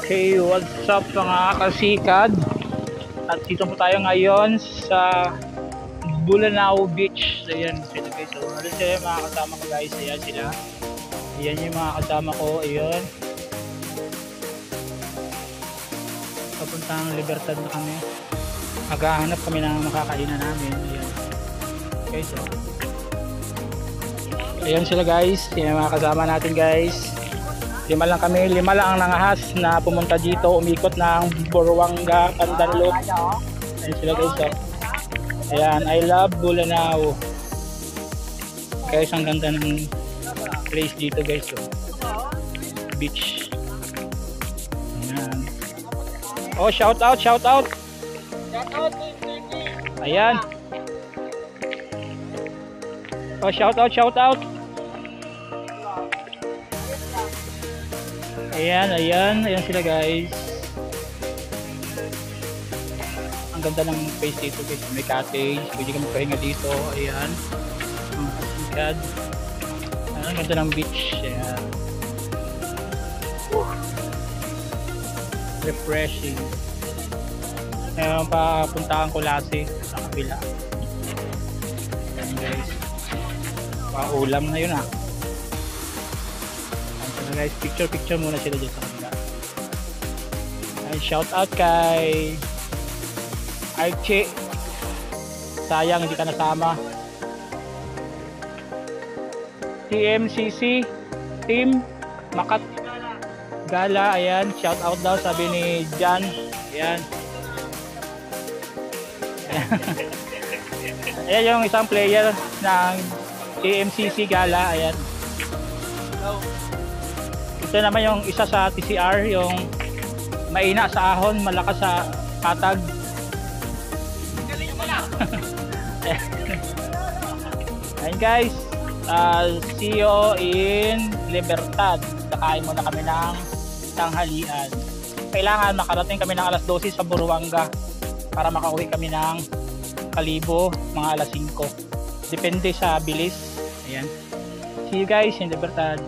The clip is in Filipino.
Okay, what's up mga kasikad? At dito po tayo ngayon sa Bulanao Beach. Ayan sila guys. So, ano sila yung mga kasama ko guys? Ayan sila. Ayan yung mga kasama ko. Ayan. Papuntang Libertad na kami. Maghahanap kami ng makakainan namin. Ayan. Okay, so. Ayan sila guys. Ayan yung mga kasama natin guys. Lima lang kami, lima lang ang nangahas na pumunta dito, umikot ng Buruanga, Pandanlok. Ayan sila guys, oh. Ayan, I love Bulanao. Guys, ang ganda ng place dito guys, oh. Beach. Ayan. Oh, shout out, shout out. Ayan. Oh, shout out, shout out. Ayan, ayan, ayan sila guys. Ang ganda ng place dito guys. May cottage, pwede ka magpahinga dito. Ayan, ang kasikad. Ang ganda ng beach. Ayan, refreshing. Ayan, papuntaan ko Lasig sa kabila. Ayan guys, paulam na yun ah. Guys, picture muna sila dito sa kanila. Ay, shout out kay Archie. Sayang hindi ka nasama. TMCC Team Makat Gala, ayan, shout out daw sabi ni Jan. Ayan. Ayan yung isang player ng TMCC Gala, ayan. Ito naman yung isa sa TCR, yung maina sa ahon, malakas sa patag. Ayan guys, see you in Libertad. Kakain muna kami ng tanghalian. Kailangan makarating kami ng alas 12 sa Buruanga para makauwi kami ng Kalibo mga alas 5. Depende sa bilis. Ayan. See you guys in Libertad.